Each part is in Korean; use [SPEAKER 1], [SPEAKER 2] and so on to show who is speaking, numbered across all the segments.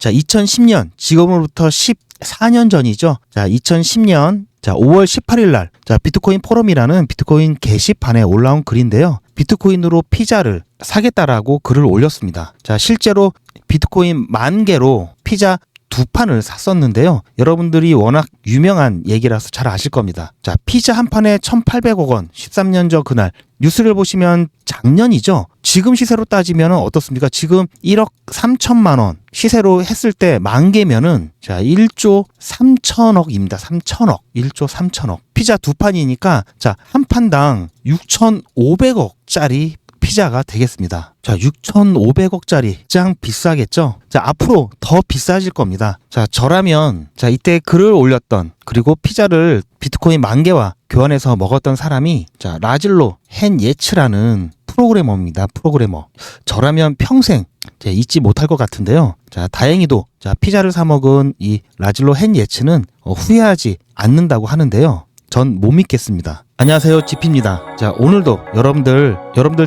[SPEAKER 1] 자, 2010년, 지금으로부터 14년 전이죠. 자, 2010년 5월 18일 날 비트코인 포럼이라는 비트코인 게시판에 올라온 글인데요. 비트코인으로 피자를 사겠다라고 글을 올렸습니다. 자, 실제로 비트코인 10,000개로 피자 2판을 샀었는데요. 여러분들이 워낙 유명한 얘기라서 잘 아실 겁니다. 자, 피자 한 판에 1,800억 원, 13년 전 그날 뉴스를 보시면 작년이죠. 지금 시세로 따지면 어떻습니까? 지금 1억 3천만 원 시세로 했을 때 10,000개면은 1조 3천억입니다. 3천억. 1조 3천억. 피자 2판이니까 한 판당 6,500억짜리 피자가 되겠습니다. 자, 6,500억짜리 짱 비싸겠죠? 자, 앞으로 더 비싸질 겁니다. 자, 저라면 이때 글을 올렸던 그리고 피자를 비트코인 10,000개와 교환해서 먹었던 사람이 라질로 헨예츠라는 프로그래머입니다. 프로그래머. 저라면 평생 잊지 못할 것 같은데요. 자, 다행히도 피자를 사 먹은 이 라질로 헨예츠는 후회하지 않는다고 하는데요. 전 못 믿겠습니다. 안녕하세요, 지피입니다. 자, 오늘도 여러분들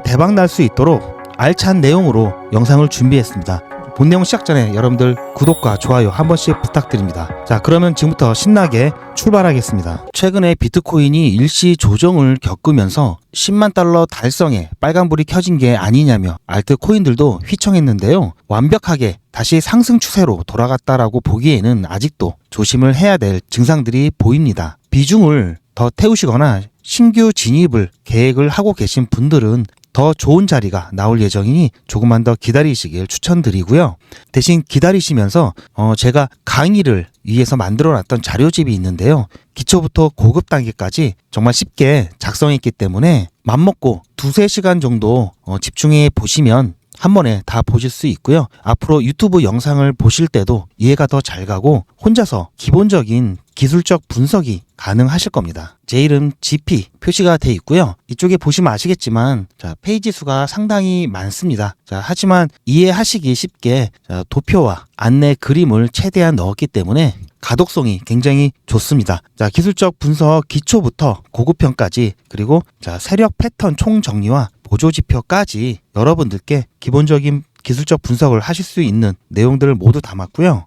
[SPEAKER 1] 대박 날 수 있도록 알찬 내용으로 영상을 준비했습니다. 본 내용 시작 전에 여러분들 구독과 좋아요 한 번씩 부탁드립니다. 자, 그러면 지금부터 신나게 출발하겠습니다. 최근에 비트코인이 일시 조정을 겪으면서 10만 달러 달성에 빨간불이 켜진 게 아니냐며 알트 코인들도 휘청했는데요. 완벽하게 다시 상승 추세로 돌아갔다라고 보기에는 아직도 조심을 해야 될 증상들이 보입니다. 비중을 더 태우시거나 신규 진입을 계획을 하고 계신 분들은 더 좋은 자리가 나올 예정이니 조금만 더 기다리시길 추천드리고요. 대신 기다리시면서 제가 강의를 위해서 만들어놨던 자료집이 있는데요. 기초부터 고급 단계까지 정말 쉽게 작성했기 때문에 맘먹고 2-3시간 정도 집중해 보시면 한 번에 다 보실 수 있고요. 앞으로 유튜브 영상을 보실 때도 이해가 더 잘 가고 혼자서 기본적인 기술적 분석이 가능하실 겁니다. 제 이름 GP 표시가 돼 있고요. 이쪽에 보시면 아시겠지만 페이지 수가 상당히 많습니다. 하지만 이해하시기 쉽게 도표와 안내 그림을 최대한 넣었기 때문에 가독성이 굉장히 좋습니다. 기술적 분석 기초부터 고급형까지 그리고 세력 패턴 총정리와 보조지표까지 여러분들께 기본적인 기술적 분석을 하실 수 있는 내용들을 모두 담았고요.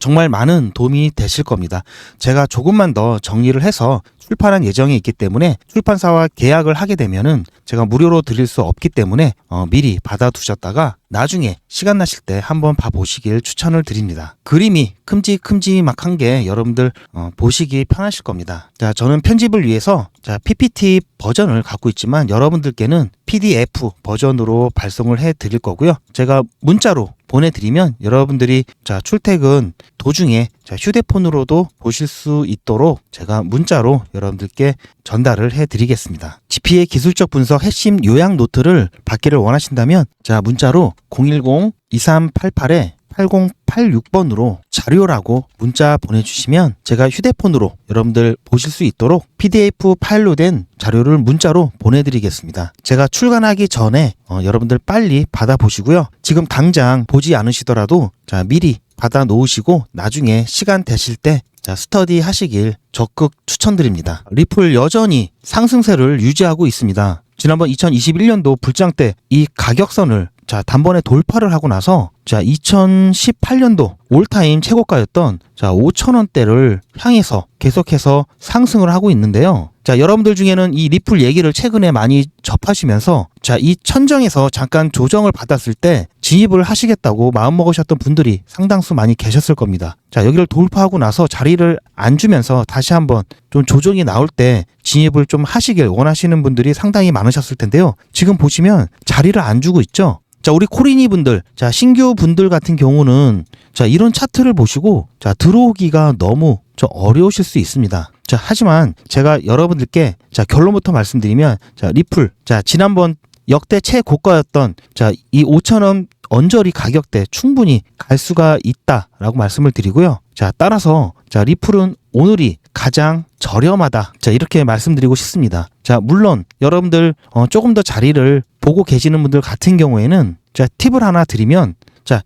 [SPEAKER 1] 정말 많은 도움이 되실 겁니다. 제가 조금만 더 정리를 해서 출판한 예정이 있기 때문에 출판사와 계약을 하게 되면은 제가 무료로 드릴 수 없기 때문에 미리 받아두셨다가 나중에 시간 나실 때 한번 봐보시길 추천을 드립니다. 그림이 큼직큼직한 게 여러분들 보시기 편하실 겁니다. 자, 저는 편집을 위해서 PPT 버전을 갖고 있지만 여러분들께는 PDF 버전으로 발송을 해 드릴 거고요. 제가 문자로 보내드리면 여러분들이 출퇴근 도중에 휴대폰으로도 보실 수 있도록 제가 문자로 여러분들께 전달을 해드리겠습니다. GP의 기술적 분석 핵심 요약 노트를 받기를 원하신다면 문자로 010-2388-8086번으로 자료라고 문자 보내주시면 제가 휴대폰으로 여러분들 보실 수 있도록 PDF 파일로 된 자료를 문자로 보내드리겠습니다. 제가 출간하기 전에 여러분들 빨리 받아보시고요. 지금 당장 보지 않으시더라도 미리 받아 놓으시고 나중에 시간 되실 때 스터디 하시길 적극 추천드립니다. 리플 여전히 상승세를 유지하고 있습니다. 지난번 2021년도 불장 때 이 가격선을 단번에 돌파를 하고 나서 2018년도 올타임 최고가였던 5,000원대를 향해서 계속해서 상승을 하고 있는데요. 여러분들 중에는 이 리플 얘기를 최근에 많이 접하시면서 이 천정에서 잠깐 조정을 받았을 때 진입을 하시겠다고 마음먹으셨던 분들이 상당수 많이 계셨을 겁니다. 여기를 돌파하고 나서 자리를 안 주면서 다시 한번 좀 조정이 나올 때 진입을 좀 하시길 원하시는 분들이 상당히 많으셨을 텐데요. 지금 보시면 자리를 안 주고 있죠. 우리 코리니 분들, 신규 분들 같은 경우는 이런 차트를 보시고 들어오기가 너무 어려우실 수 있습니다. 하지만 제가 여러분들께 결론부터 말씀드리면 리플, 지난번 역대 최고가였던 이 5,000원 언저리 가격대 충분히 갈 수가 있다라고 말씀을 드리고요. 따라서 리플은 오늘이 가장 저렴하다. 이렇게 말씀드리고 싶습니다. 물론 여러분들 조금 더 자리를 보고 계시는 분들 같은 경우에는 팁을 하나 드리면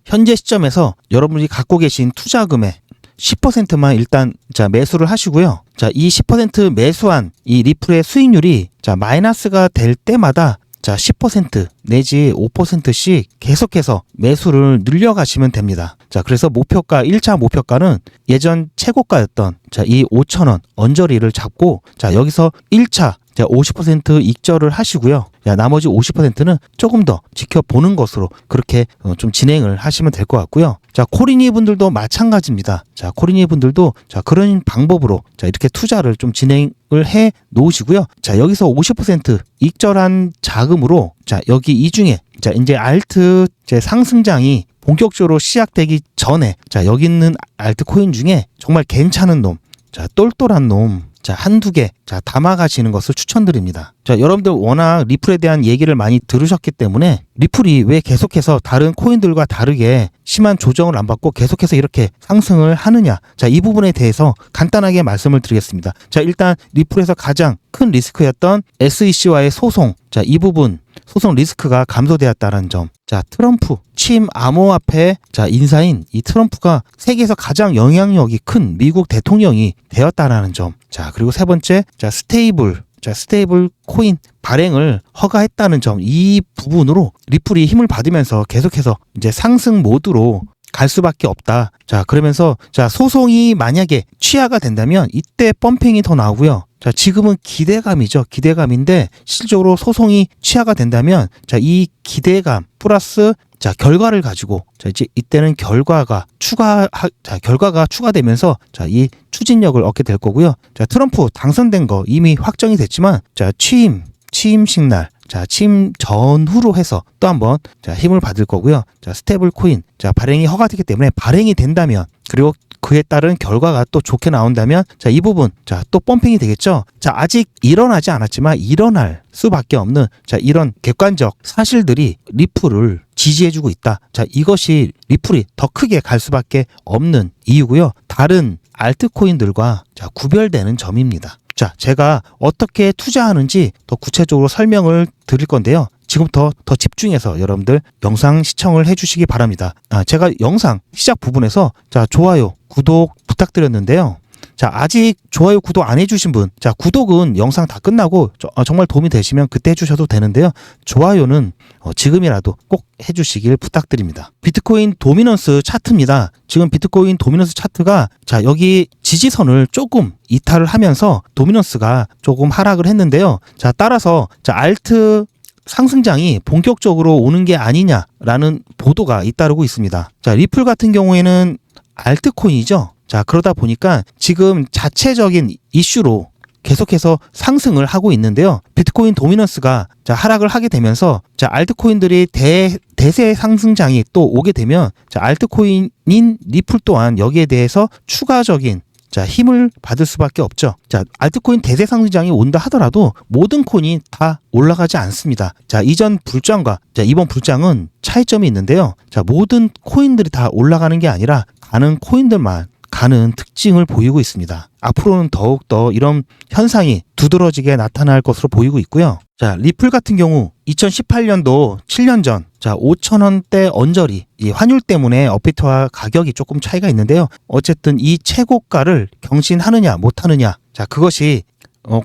[SPEAKER 1] 현재 시점에서 여러분이 갖고 계신 투자금의 10%만 일단 매수를 하시고요. 이 10% 매수한 이 리플의 수익률이 마이너스가 될 때마다 10% 내지 5%씩 계속해서 매수를 늘려가시면 됩니다. 자, 그래서 목표가 1차 목표가는 예전 최고가였던 이 5,000원 언저리를 잡고 여기서 1차 50% 익절을 하시고요. 나머지 50%는 조금 더 지켜보는 것으로 그렇게 좀 진행을 하시면 될 것 같고요. 코리니 분들도 마찬가지입니다. 코리니 분들도 그런 방법으로 이렇게 투자를 좀 진행을 해 놓으시고요. 여기서 50% 익절한 자금으로 여기 이 중에 이제 알트 상승장이 본격적으로 시작되기 전에 여기 있는 알트코인 중에 정말 괜찮은 놈, 똘똘한 놈 한두 개 담아가시는 것을 추천드립니다. 여러분들 워낙 리플에 대한 얘기를 많이 들으셨기 때문에 리플이 왜 계속해서 다른 코인들과 다르게 심한 조정을 안 받고 계속해서 이렇게 상승을 하느냐, 이 부분에 대해서 간단하게 말씀을 드리겠습니다. 일단 리플에서 가장 큰 리스크였던 SEC와의 소송, 이 부분 소송 리스크가 감소되었다는 점. 트럼프 취임 암호화폐 인사인 이 트럼프가 세계에서 가장 영향력이 큰 미국 대통령이 되었다라는 점. 그리고 세 번째, 스테이블 코인 발행을 허가했다는 점. 이 부분으로 리플이 힘을 받으면서 계속해서 이제 상승 모드로 갈 수밖에 없다. 그러면서 소송이 만약에 취하가 된다면 이때 펌핑이 더 나오고요. 지금은 기대감이죠. 기대감인데 실질적으로 소송이 취하가 된다면 이 기대감 플러스 결과를 가지고 이제 이때는 결과가 추가되면서 이 추진력을 얻게 될 거고요. 트럼프 당선된 거 이미 확정이 됐지만 취임식 날 취임 전후로 해서 또 한번 힘을 받을 거고요. 스테이블 코인 발행이 허가되기 때문에 발행이 된다면, 그리고 그에 따른 결과가 또 좋게 나온다면 이 부분 또 펌핑이 되겠죠. 아직 일어나지 않았지만 일어날 수밖에 없는 이런 객관적 사실들이 리플을 지지해주고 있다. 이것이 리플이 더 크게 갈 수밖에 없는 이유고요. 다른 알트코인들과 구별되는 점입니다. 제가 어떻게 투자하는지 더 구체적으로 설명을 드릴 건데요. 지금부터 더 집중해서 여러분들 영상 시청을 해주시기 바랍니다. 제가 영상 시작 부분에서 좋아요, 구독 부탁드렸는데요. 아직 좋아요, 구독 안 해주신 분, 구독은 영상 다 끝나고 정말 도움이 되시면 그때 해주셔도 되는데요. 좋아요는 지금이라도 꼭 해주시길 부탁드립니다. 비트코인 도미넌스 차트입니다. 지금 비트코인 도미넌스 차트가 여기 지지선을 조금 이탈을 하면서 도미넌스가 조금 하락을 했는데요. 따라서 알트 상승장이 본격적으로 오는 게 아니냐라는 보도가 잇따르고 있습니다. 리플 같은 경우에는 알트코인이죠. 그러다 보니까 지금 자체적인 이슈로 계속해서 상승을 하고 있는데요. 비트코인 도미넌스가 하락을 하게 되면서 알트코인들이 대세 상승장이 또 오게 되면 알트코인인 리플 또한 여기에 대해서 추가적인 힘을 받을 수밖에 없죠. 알트코인 대세 상승장이 온다 하더라도 모든 코인이 다 올라가지 않습니다. 이전 불장과 이번 불장은 차이점이 있는데요. 모든 코인들이 다 올라가는 게 아니라 가는 코인들만 가는 특징을 보이고 있습니다. 앞으로는 더욱더 이런 현상이 두드러지게 나타날 것으로 보이고 있고요. 리플 같은 경우 2018년도 7년 전 5,000원대 언저리, 이 환율 때문에 업비트와 가격이 조금 차이가 있는데요. 어쨌든 이 최고가를 경신하느냐 못하느냐, 그것이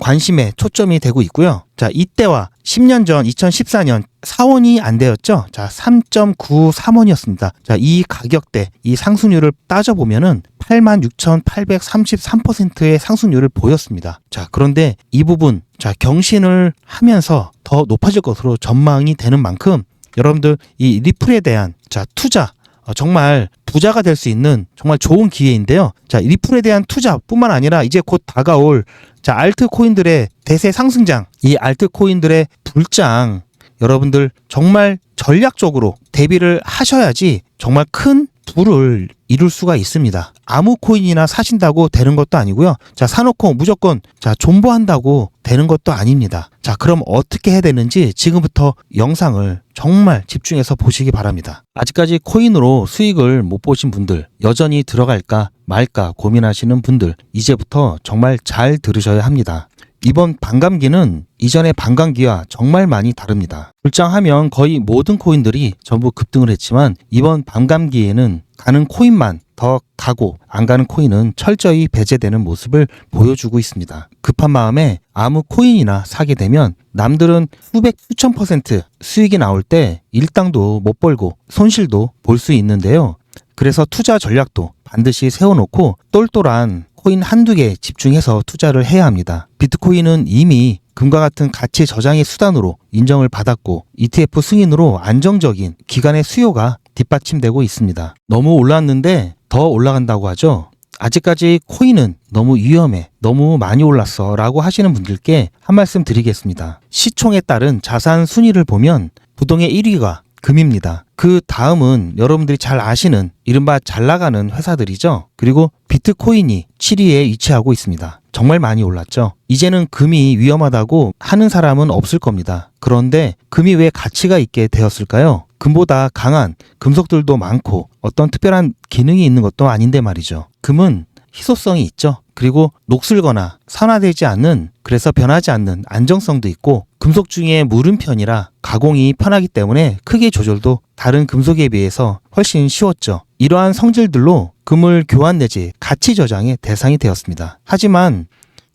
[SPEAKER 1] 관심에 초점이 되고 있고요. 이때와 10년 전 2014년 4원이 안 되었죠. 3.93원이었습니다. 이 가격대, 이 상승률을 따져보면은 86,833%의 상승률을 보였습니다. 그런데 이 부분, 경신을 하면서 더 높아질 것으로 전망이 되는 만큼 여러분들 이 리플에 대한 투자, 정말 부자가 될 수 있는 정말 좋은 기회인데요. 리플에 대한 투자뿐만 아니라 이제 곧 다가올 알트코인들의 대세 상승장, 이 알트코인들의 불장, 여러분들 정말 전략적으로 대비를 하셔야지 정말 큰 부를 이룰 수가 있습니다. 아무 코인이나 사신다고 되는 것도 아니고요. 사놓고 무조건 존버한다고 되는 것도 아닙니다. 그럼 어떻게 해야 되는지 지금부터 영상을 정말 집중해서 보시기 바랍니다. 아직까지 코인으로 수익을 못 보신 분들, 여전히 들어갈까 말까 고민하시는 분들, 이제부터 정말 잘 들으셔야 합니다. 이번 반감기는 이전의 반감기와 정말 많이 다릅니다. 불장하면 거의 모든 코인들이 전부 급등을 했지만 이번 반감기에는 가는 코인만 더 가고 안 가는 코인은 철저히 배제되는 모습을 보여주고 있습니다. 급한 마음에 아무 코인이나 사게 되면 남들은 수백 수천 % 수익이 나올 때 일당도 못 벌고 손실도 볼 수 있는데요. 그래서 투자 전략도 반드시 세워놓고 똘똘한 코인 한두 개 집중해서 투자를 해야 합니다. 비트코인은 이미 금과 같은 가치 저장의 수단으로 인정을 받았고 ETF 승인으로 안정적인 기간의 수요가 뒷받침되고 있습니다. 너무 올랐는데 더 올라간다고 하죠. 아직까지 코인은 너무 위험해, 너무 많이 올랐어 라고 하시는 분들께 한 말씀 드리겠습니다. 시총에 따른 자산 순위를 보면 부동의 1위가 금입니다. 그 다음은 여러분들이 잘 아시는 이른바 잘 나가는 회사들이죠. 그리고 비트코인이 7위에 위치하고 있습니다. 정말 많이 올랐죠. 이제는 금이 위험하다고 하는 사람은 없을 겁니다. 그런데 금이 왜 가치가 있게 되었을까요? 금보다 강한 금속들도 많고 어떤 특별한 기능이 있는 것도 아닌데 말이죠. 금은 희소성이 있죠. 그리고 녹슬거나 산화되지 않는, 그래서 변하지 않는 안정성도 있고 금속 중에 물음편이라 가공이 편하기 때문에 크기 조절도 다른 금속에 비해서 훨씬 쉬웠죠. 이러한 성질들로 금을 교환 내지 가치 저장의 대상이 되었습니다. 하지만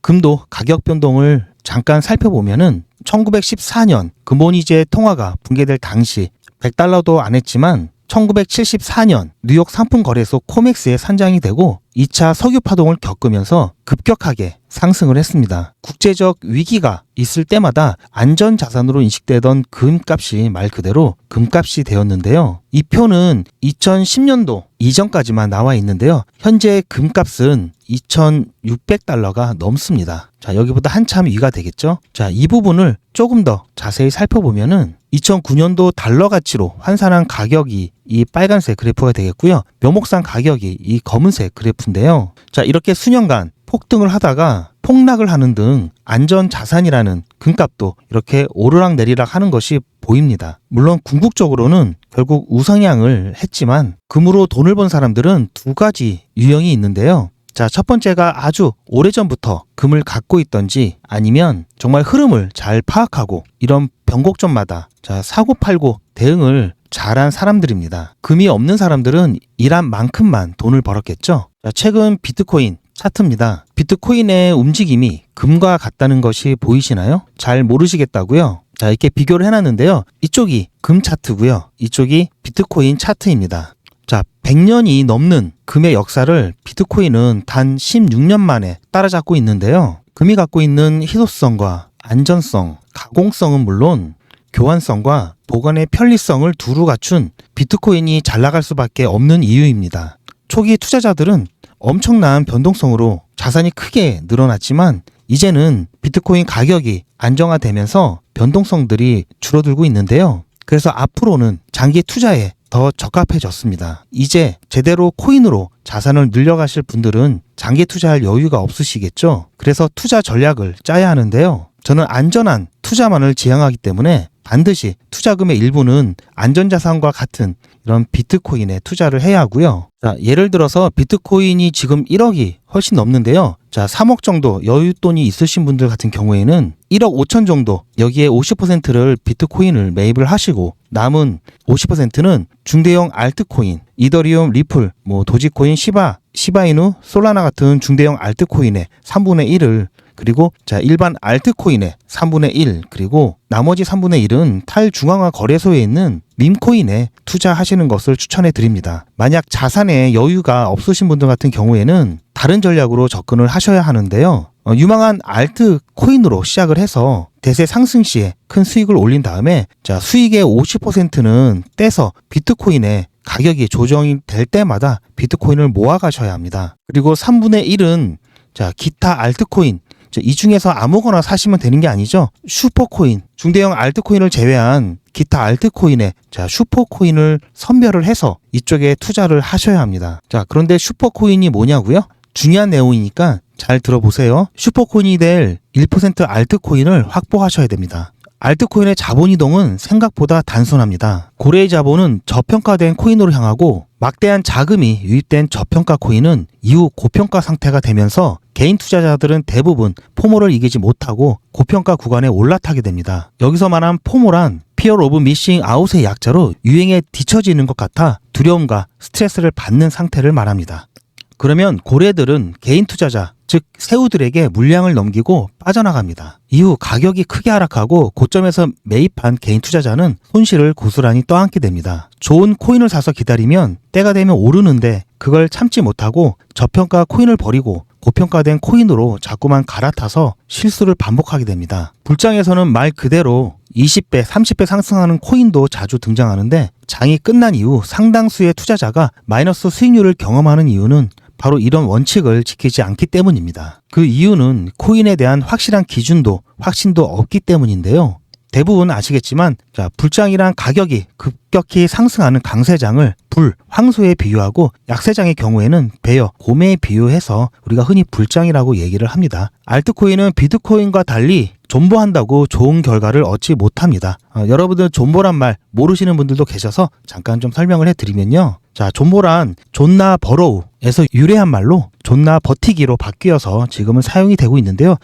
[SPEAKER 1] 금도 가격 변동을 잠깐 살펴보면은 1914년 금본위제 통화가 붕괴될 당시 100달러도 안 했지만 1974년 뉴욕 상품거래소 코맥스에 산장이 되고 2차 석유 파동을 겪으면서 급격하게 상승을 했습니다. 국제적 위기가 있을 때마다 안전자산으로 인식되던 금값이 말 그대로 금값이 되었는데요. 이 표는 2010년도 이전까지만 나와 있는데요. 현재 금값은 2,600달러가 넘습니다. 자, 여기보다 한참 위가 되겠죠? 자, 이 부분을 조금 더 자세히 살펴보면은 2009년도 달러 가치로 환산한 가격이 이 빨간색 그래프가 되겠고요. 묘목상 가격이 이 검은색 그래프인데요. 자, 이렇게 수년간 폭등을 하다가 폭락을 하는 등 안전자산이라는 금값도 이렇게 오르락 내리락 하는 것이 보입니다. 물론 궁극적으로는 결국 우상향을 했지만 금으로 돈을 번 사람들은 두 가지 유형이 있는데요. 자, 첫 번째가 아주 오래전부터 금을 갖고 있던지 아니면 정말 흐름을 잘 파악하고 이런 변곡점마다 사고팔고 대응을 잘한 사람들입니다. 금이 없는 사람들은 일한 만큼만 돈을 벌었겠죠. 자, 최근 비트코인 차트입니다. 비트코인의 움직임이 금과 같다는 것이 보이시나요? 잘 모르시겠다고요? 자, 이렇게 비교를 해놨는데요. 이쪽이 금 차트고요. 이쪽이 비트코인 차트입니다. 자, 100년이 넘는 금의 역사를 비트코인은 단 16년 만에 따라잡고 있는데요. 금이 갖고 있는 희소성과 안전성, 가공성은 물론 교환성과 보관의 편리성을 두루 갖춘 비트코인이 잘 나갈 수밖에 없는 이유입니다. 초기 투자자들은 엄청난 변동성으로 자산이 크게 늘어났지만 이제는 비트코인 가격이 안정화되면서 변동성들이 줄어들고 있는데요. 그래서 앞으로는 장기 투자에 더 적합해졌습니다. 이제 제대로 코인으로 자산을 늘려가실 분들은 장기 투자할 여유가 없으시겠죠. 그래서 투자 전략을 짜야 하는데요. 저는 안전한 투자만을 지향하기 때문에 반드시 투자금의 일부는 안전자산과 같은 이런 비트코인에 투자를 해야 하고요. 자, 예를 들어서 비트코인이 지금 1억이 훨씬 넘는데요. 자, 3억 정도 여윳돈이 있으신 분들 같은 경우에는 1억 5천 정도 여기에 50%를 비트코인을 매입을 하시고 남은 50%는 중대형 알트코인, 이더리움, 리플, 도지코인, 시바이누, 솔라나 같은 중대형 알트코인의 3분의 1을 그리고 일반 알트코인의 3분의 1 그리고 나머지 3분의 1은 탈중앙화 거래소에 있는 밈코인에 투자하시는 것을 추천해 드립니다. 만약 자산에 여유가 없으신 분들 같은 경우에는 다른 전략으로 접근을 하셔야 하는데요. 유망한 알트코인으로 시작을 해서 대세 상승 시에 큰 수익을 올린 다음에 수익의 50%는 떼서 비트코인에 가격이 조정이 될 때마다 비트코인을 모아 가셔야 합니다. 그리고 3분의 1은 기타 알트코인, 이 중에서 아무거나 사시면 되는 게 아니죠. 슈퍼코인, 중대형 알트코인을 제외한 기타 알트코인에 슈퍼코인을 선별을 해서 이쪽에 투자를 하셔야 합니다. 자, 그런데 슈퍼코인이 뭐냐고요? 중요한 내용이니까 잘 들어보세요. 슈퍼코인이 될 1% 알트코인을 확보하셔야 됩니다. 알트코인의 자본 이동은 생각보다 단순합니다. 고래의 자본은 저평가된 코인으로 향하고 막대한 자금이 유입된 저평가 코인은 이후 고평가 상태가 되면서 개인 투자자들은 대부분 포모를 이기지 못하고 고평가 구간에 올라타게 됩니다. 여기서 말한 포모란 Fear of Missing Out의 약자로 유행에 뒤처지는 것 같아 두려움과 스트레스를 받는 상태를 말합니다. 그러면 고래들은 개인 투자자, 즉 새우들에게 물량을 넘기고 빠져나갑니다. 이후 가격이 크게 하락하고 고점에서 매입한 개인 투자자는 손실을 고스란히 떠안게 됩니다. 좋은 코인을 사서 기다리면 때가 되면 오르는데 그걸 참지 못하고 저평가 코인을 버리고 고평가된 코인으로 자꾸만 갈아타서 실수를 반복하게 됩니다. 불장에서는 말 그대로 20배, 30배 상승하는 코인도 자주 등장하는데 장이 끝난 이후 상당수의 투자자가 마이너스 수익률을 경험하는 이유는 바로 이런 원칙을 지키지 않기 때문입니다. 그 이유는 코인에 대한 확실한 기준도 확신도 없기 때문인데요. 대부분 아시겠지만 불장이란 가격이 급격히 상승하는 강세장을 불, 황소에 비유하고 약세장의 경우에는 베어, 곰에 비유해서 우리가 흔히 불장이라고 얘기를 합니다. 알트코인은 비트코인과 달리 존버한다고 좋은 결과를 얻지 못합니다. 여러분들 존버란 말 모르시는 분들도 계셔서 잠깐 좀 설명을 해드리면요. 존버란 존나 버로우에서 유래한 말로 존나 버티기로 바뀌어서 지금은 사용이 되고 있는데요.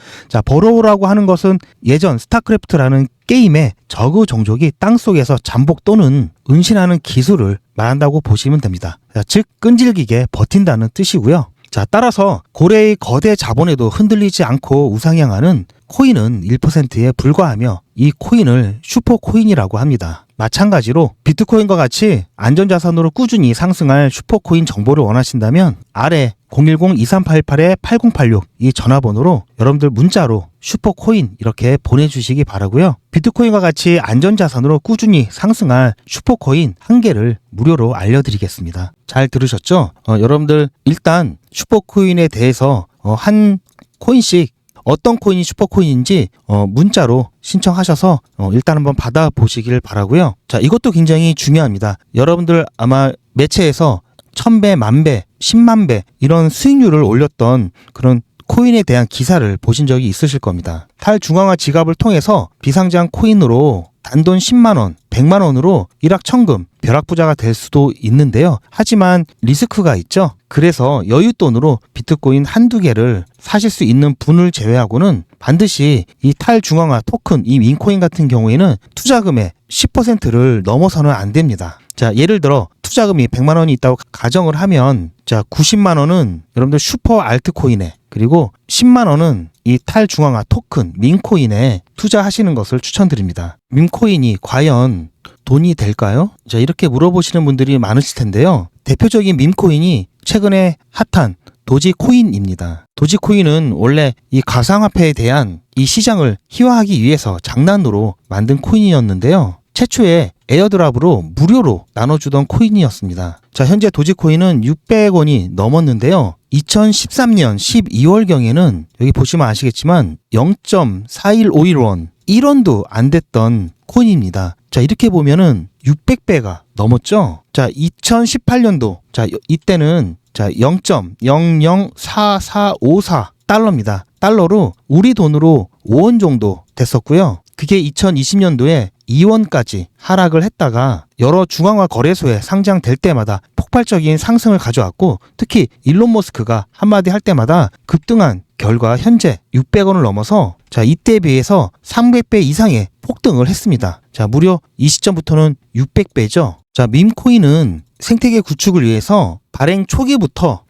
[SPEAKER 1] 버로우라고 하는 것은 예전 스타크래프트라는 게임의 저그 종족이 땅속에서 잠복 또는 은신하는 기술을 말한다고 보시면 됩니다. 즉 끈질기게 버틴다는 뜻이고요. 따라서 고래의 거대 자본에도 흔들리지 않고 우상향하는 코인은 1%에 불과하며 이 코인을 슈퍼코인이라고 합니다. 마찬가지로 비트코인과 같이 안전자산으로 꾸준히 상승할 슈퍼코인 정보를 원하신다면 아래 010-2388-8086 이 전화번호로 여러분들 문자로 슈퍼코인 이렇게 보내주시기 바라고요. 비트코인과 같이 안전자산으로 꾸준히 상승할 슈퍼코인 한 개를 무료로 알려드리겠습니다. 잘 들으셨죠? 여러분들 일단 슈퍼코인에 대해서 한 코인씩 어떤 코인이 슈퍼코인인지 문자로 신청하셔서 일단 한번 받아보시길 바라고요. 이것도 굉장히 중요합니다. 여러분들 아마 매체에서 1000배, 10,000배, 100,000배 이런 수익률을 올렸던 그런 코인에 대한 기사를 보신 적이 있으실 겁니다. 탈중앙화 지갑을 통해서 비상장 코인으로 단돈 10만원, 100만원으로 일확천금, 벼락부자가 될 수도 있는데요. 하지만 리스크가 있죠. 그래서 여윳돈으로 비트코인 한두 개를 사실 수 있는 분을 제외하고는 반드시 이 탈중앙화 토큰, 이 윈코인 같은 경우에는 투자금의 10%를 넘어서는 안 됩니다. 예를 들어 투자금이 100만원이 있다고 가정을 하면 90만원은 여러분들 슈퍼 알트코인에 그리고 10만원은 이 탈중앙화 토큰 민코인에 투자하시는 것을 추천드립니다. 민코인이 과연 돈이 될까요? 이렇게 물어보시는 분들이 많으실 텐데요. 대표적인 민코인이 최근에 핫한 도지코인입니다. 도지코인은 원래 이 가상화폐에 대한 이 시장을 희화하기 위해서 장난으로 만든 코인이었는데요. 최초에 에어드랍으로 무료로 나눠주던 코인이었습니다. 현재 도지코인은 600원이 넘었는데요. 2013년 12월경에는 여기 보시면 아시겠지만 0.41511원, 1원도 안 됐던 코인입니다. 이렇게 보면은 600배가 넘었죠. 2018년도, 이때는 0.004454 달러입니다. 달러로 우리 돈으로 5원 정도 됐었고요. 그게 2020년도에 2원까지 하락을 했다가 여러 중앙화 거래소에 상장될 때마다 폭발적인 상승을 가져왔고 특히 일론 머스크가 한마디 할 때마다 급등한 결과 현재 600원을 넘어서 이때에 비해서 300배 이상의 폭등을 했습니다. 무려 이 시점부터는 600배죠. 밈코인은 생태계 구축을 위해서 발행 초기부터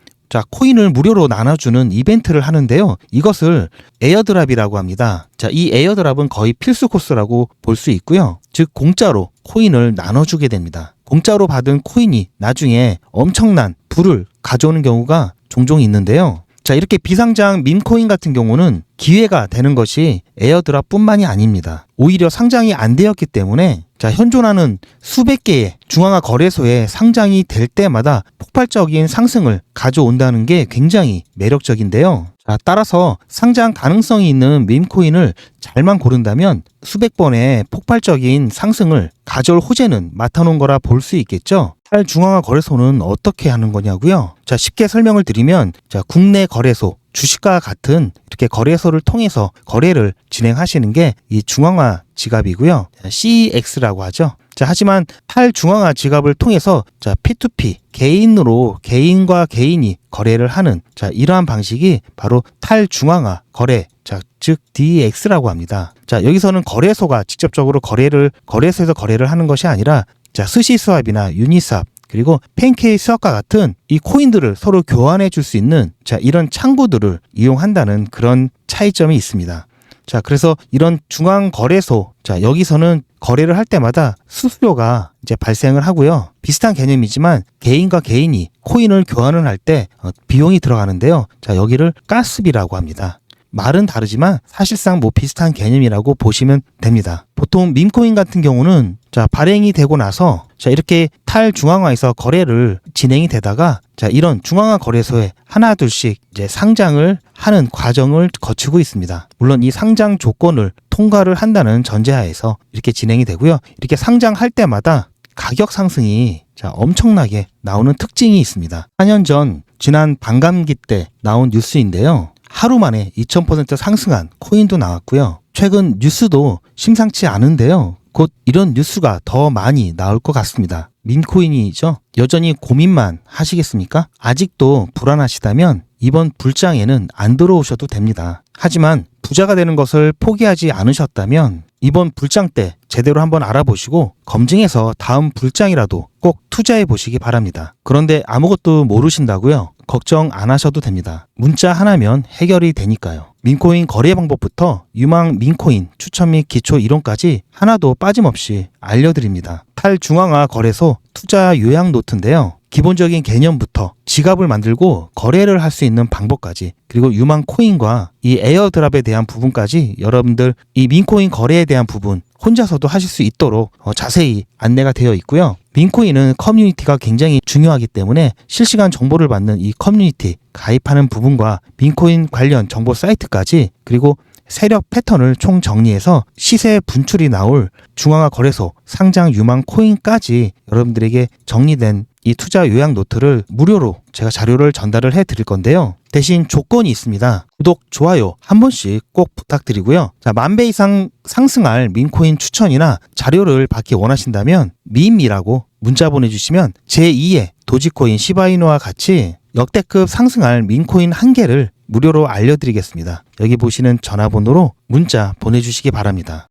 [SPEAKER 1] 코인을 무료로 나눠주는 이벤트를 하는데요. 이것을 에어드랍이라고 합니다. 이 에어드랍은 거의 필수 코스라고 볼 수 있고요. 즉 공짜로 코인을 나눠주게 됩니다. 공짜로 받은 코인이 나중에 엄청난 부를 가져오는 경우가 종종 있는데요. 이렇게 비상장 밈코인 같은 경우는 기회가 되는 것이 에어드랍뿐만이 아닙니다. 오히려 상장이 안 되었기 때문에 현존하는 수백 개의 중앙화 거래소에 상장이 될 때마다 폭발적인 상승을 가져온다는 게 굉장히 매력적인데요. 따라서 상장 가능성이 있는 밈코인을 잘만 고른다면 수백 번의 폭발적인 상승을 가져올 호재는 맡아놓은 거라 볼 수 있겠죠. 탈중앙화 거래소는 어떻게 하는 거냐고요? 쉽게 설명을 드리면 국내 거래소, 주식과 같은 이렇게 거래소를 통해서 거래를 진행하시는 게 이 중앙화 지갑이고요. CEX라고 하죠. 자, 하지만 탈중앙화 지갑을 통해서 자, P2P 개인으로 개인과 개인이 거래를 하는 자, 이러한 방식이 바로 탈중앙화 거래, 자, 즉 DEX라고 합니다. 자, 여기서는 거래소가 직접적으로 거래소에서 거래를 하는 것이 아니라 자, 스시스왑이나 유니스왑 그리고 팬케이스왑과 같은 이 코인들을 서로 교환해 줄 수 있는 자, 이런 창구들을 이용한다는 그런 차이점이 있습니다. 자, 그래서 이런 중앙 거래소, 자, 여기서는 거래를 할 때마다 수수료가 이제 발생을 하고요. 비슷한 개념이지만 개인과 개인이 코인을 교환을 할 때 비용이 들어가는데요. 자, 여기를 가스비라고 합니다. 말은 다르지만 사실상 뭐 비슷한 개념이라고 보시면 됩니다. 보통 밈코인 같은 경우는 자, 발행이 되고 나서 자, 이렇게 탈중앙화에서 거래를 진행이 되다가 자, 이런 중앙화 거래소에 하나둘씩 이제 상장을 하는 과정을 거치고 있습니다. 물론 이 상장 조건을 통과를 한다는 전제하에서 이렇게 진행이 되고요. 이렇게 상장할 때마다 가격 상승이 자, 엄청나게 나오는 특징이 있습니다. 4년 전 지난 반감기 때 나온 뉴스인데요. 하루 만에 2000% 상승한 코인도 나왔고요. 최근 뉴스도 심상치 않은데요. 곧 이런 뉴스가 더 많이 나올 것 같습니다. 밈코인이죠. 여전히 고민만 하시겠습니까? 아직도 불안하시다면 이번 불장에는 안 들어오셔도 됩니다. 하지만 부자가 되는 것을 포기하지 않으셨다면 이번 불장 때 제대로 한번 알아보시고 검증해서 다음 불장이라도 꼭 투자해 보시기 바랍니다. 그런데 아무것도 모르신다고요? 걱정 안 하셔도 됩니다. 문자 하나면 해결이 되니까요. 민코인 거래 방법부터 유망 민코인 추천 및 기초 이론까지 하나도 빠짐없이 알려드립니다. 탈중앙화 거래소 투자 요약 노트인데요. 기본적인 개념부터 지갑을 만들고 거래를 할 수 있는 방법까지 그리고 유망 코인과 이 에어드랍에 대한 부분까지 여러분들 이 민코인 거래에 대한 부분 혼자서도 하실 수 있도록 자세히 안내가 되어 있고요. 민코인은 커뮤니티가 굉장히 중요하기 때문에 실시간 정보를 받는 이 커뮤니티 가입하는 부분과 민코인 관련 정보 사이트까지 그리고 세력 패턴을 총 정리해서 시세 분출이 나올 중앙화 거래소 상장 유망 코인까지 여러분들에게 정리된 이 투자 요약 노트를 무료로 제가 자료를 전달을 해 드릴 건데요. 대신 조건이 있습니다. 구독, 좋아요 한 번씩 꼭 부탁드리고요. 자, 10,000배 이상 상승할 민코인 추천이나 자료를 받기 원하신다면 밈이라고 문자 보내주시면 제2의 도지코인 시바이누와 같이 역대급 상승할 민코인 1개를 무료로 알려드리겠습니다. 여기 보시는 전화번호로 문자 보내주시기 바랍니다.